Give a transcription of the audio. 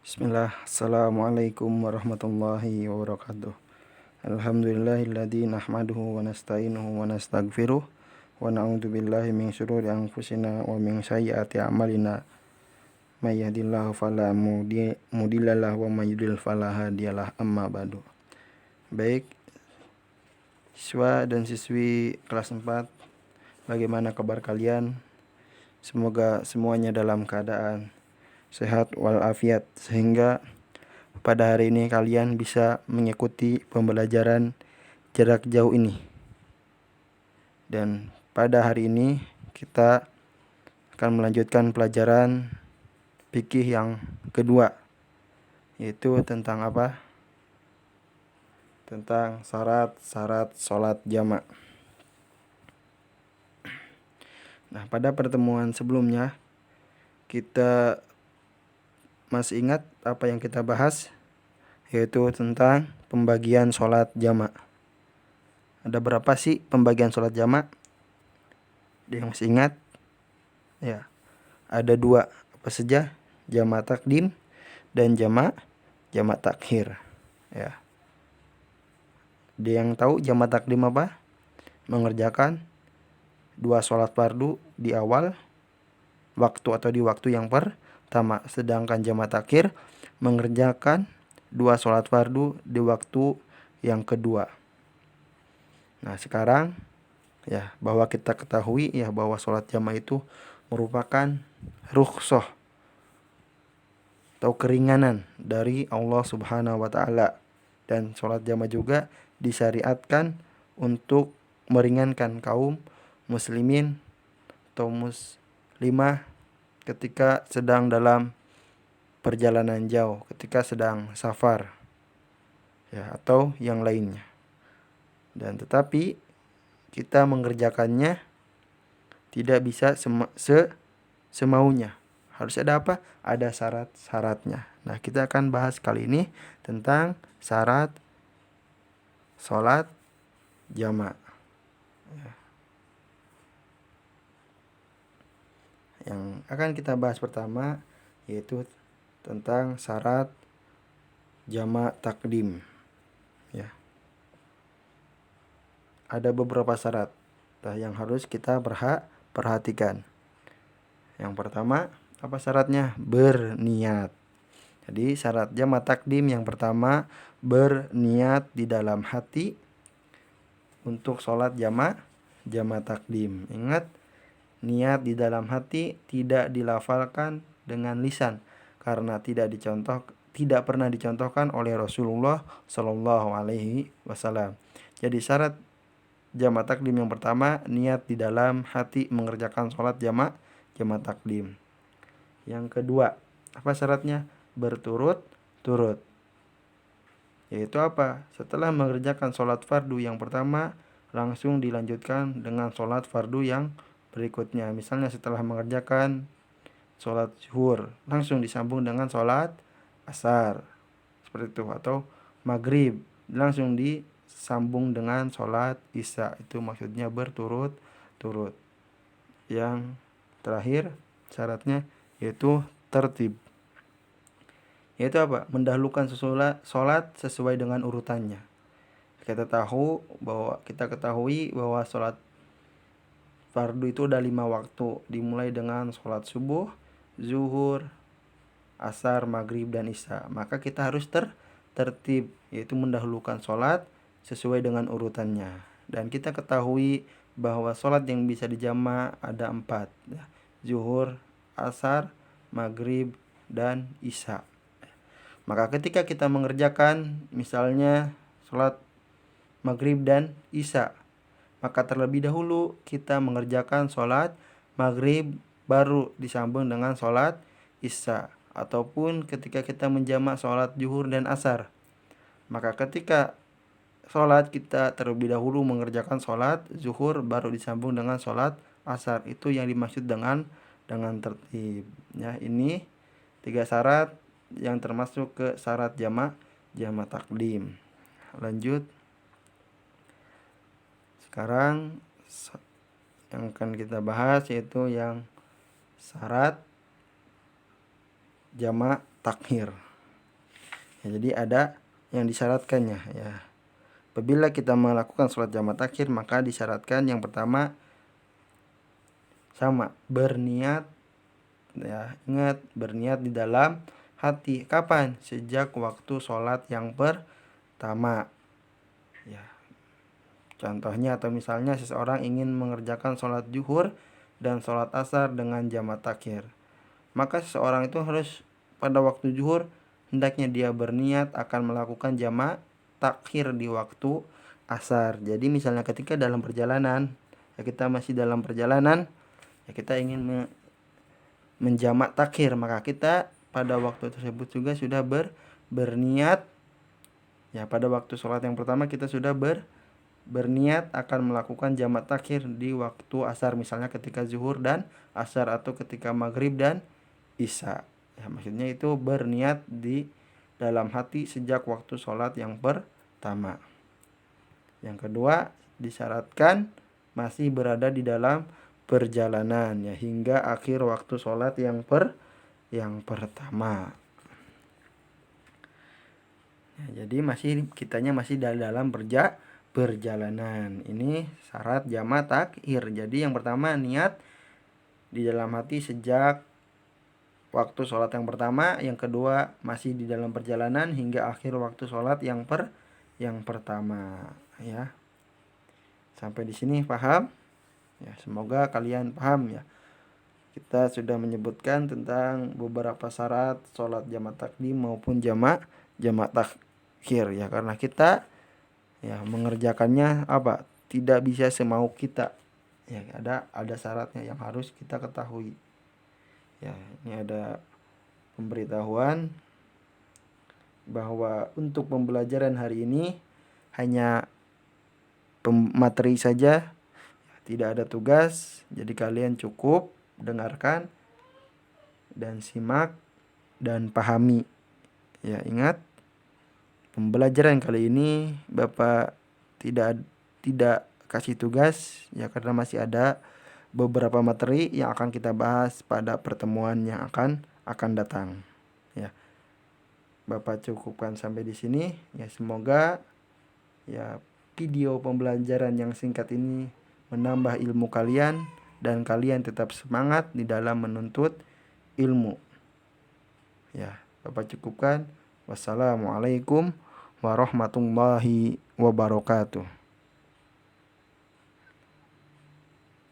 Bismillah, Assalamualaikum warahmatullahi wabarakatuh. Alhamdulillahilladzi nahmaduhu wa nasta'inuhu wa nastaghfiruh wa na'udzubillahi min syururi anfusina wa min sayyiati a'malina. May yahdihillahu fala mudhillalah wa may yudhlil fala hadiyalah, amma ba'du. Baik, siswa dan siswi kelas 4, bagaimana kabar kalian? Semoga semuanya dalam keadaan sehat walafiat sehingga pada hari ini kalian bisa mengikuti pembelajaran jarak jauh ini. Dan pada hari ini kita akan melanjutkan pelajaran fikih yang kedua, yaitu tentang apa? Tentang syarat-syarat sholat jamak. Nah, pada pertemuan sebelumnya kita masih ingat apa yang kita bahas, yaitu tentang pembagian sholat jamak. Ada berapa sih pembagian sholat jamak? Ada yang masih ingat? Ya, ada 2. Apa saja? Jamak takdim dan jamak takhir. Ya. Ada yang tahu jamak takdim apa? Mengerjakan 2 sholat fardu di awal waktu atau di waktu yang pertama. Sedangkan jamak takhir mengerjakan 2 sholat fardu di waktu yang kedua. Nah, sekarang ya, bahwa kita ketahui ya bahwa sholat jamak itu merupakan rukhsah atau keringanan dari Allah Subhanahu wa taala, dan sholat jamak juga disyariatkan untuk meringankan kaum muslimin atau muslimah ketika sedang dalam perjalanan jauh, ketika sedang safar ya, atau yang lainnya. Dan tetapi kita mengerjakannya tidak bisa semaunya. Harus ada apa? Ada syarat-syaratnya. Nah, kita akan bahas kali ini tentang syarat sholat jamak. Yang akan kita bahas pertama yaitu tentang syarat jamak takdim. Ya. Ada beberapa syarat yang harus kita perhatikan. Yang pertama, apa syaratnya? Berniat. Jadi syarat jamak takdim yang pertama, berniat di dalam hati untuk sholat jamak takdim. Ingat, niat di dalam hati tidak dilafalkan dengan lisan karena tidak pernah dicontohkan oleh Rasulullah Shallallahu alaihi wasallam. Jadi syarat jamak takdim yang pertama, niat di dalam hati mengerjakan sholat jamak takdim. Yang kedua, apa syaratnya? Berturut-turut. Yaitu apa? Setelah mengerjakan sholat fardu yang pertama, langsung dilanjutkan dengan sholat fardu yang berikutnya. Misalnya setelah mengerjakan sholat zuhur, langsung disambung dengan sholat asar, seperti itu. Atau maghrib, langsung disambung dengan sholat isya. Itu maksudnya berturut-turut. Yang terakhir syaratnya yaitu tertib. Yaitu apa? Mendahulukan sholat sesuai dengan urutannya. Kita ketahui bahwa sholat fardu itu ada 5 waktu. Dimulai dengan sholat subuh, zuhur, asar, maghrib, dan isya. Maka kita harus tertib, yaitu mendahulukan sholat sesuai dengan urutannya. Dan kita ketahui bahwa sholat yang bisa dijamak ada 4. Zuhur, asar, maghrib, dan isya. Maka ketika kita mengerjakan misalnya sholat maghrib dan isya, maka terlebih dahulu kita mengerjakan sholat maghrib baru disambung dengan sholat isya. Ataupun ketika kita menjamak sholat zuhur dan asar, maka ketika sholat kita terlebih dahulu mengerjakan sholat zuhur baru disambung dengan sholat asar. Itu yang dimaksud dengan tertib. Ya, ini 3 syarat yang termasuk ke syarat jamak takdim. Lanjut. Sekarang yang akan kita bahas yaitu yang syarat jamak takhir. Ya, jadi ada yang disyaratkannya ya. Apabila kita melakukan sholat jamak takhir, maka disyaratkan yang pertama sama berniat ya. Ingat, berniat di dalam hati. Kapan? Sejak waktu sholat yang pertama ya. Contohnya atau misalnya seseorang ingin mengerjakan sholat zuhur dan sholat asar dengan jamak takhir, maka seseorang itu harus pada waktu zuhur hendaknya dia berniat akan melakukan jamak takhir di waktu asar. Jadi misalnya ketika dalam perjalanan ya, kita masih dalam perjalanan ya, kita ingin menjamak takhir, maka kita pada waktu tersebut juga sudah berniat ya. Pada waktu sholat yang pertama kita sudah berniat akan melakukan jamak takhir di waktu asar, misalnya ketika zuhur dan asar atau ketika maghrib dan isya ya. Maksudnya itu berniat di dalam hati sejak waktu sholat yang pertama. Yang kedua, disyaratkan masih berada di dalam perjalanan ya hingga akhir waktu sholat yang pertama ya. Jadi kitanya masih dalam perjalanan. Ini syarat jamak takhir. Jadi yang pertama perniat di dalam hati sejak waktu sholat yang pertama. Yang kedua masih di dalam perjalanan hingga akhir waktu sholat yang pertama ya. Sampai di sini paham ya, semoga kalian paham ya. Kita sudah menyebutkan tentang beberapa syarat sholat jamak takdim maupun jamak takhir ya, karena kita ya mengerjakannya tidak bisa semau kita ya, ada syaratnya yang harus kita ketahui ya. Ini ada pemberitahuan bahwa untuk pembelajaran hari ini hanya materi saja, tidak ada tugas. Jadi kalian cukup dengarkan dan simak dan pahami ya. Ingat, pembelajaran kali ini Bapak tidak kasih tugas ya, karena masih ada beberapa materi yang akan kita bahas pada pertemuan yang akan datang ya. Bapak cukupkan sampai di sini ya. Semoga ya video pembelajaran yang singkat ini menambah ilmu kalian dan kalian tetap semangat di dalam menuntut ilmu ya. Bapak cukupkan. Wassalamualaikum warahmatullahi wabarakatuh.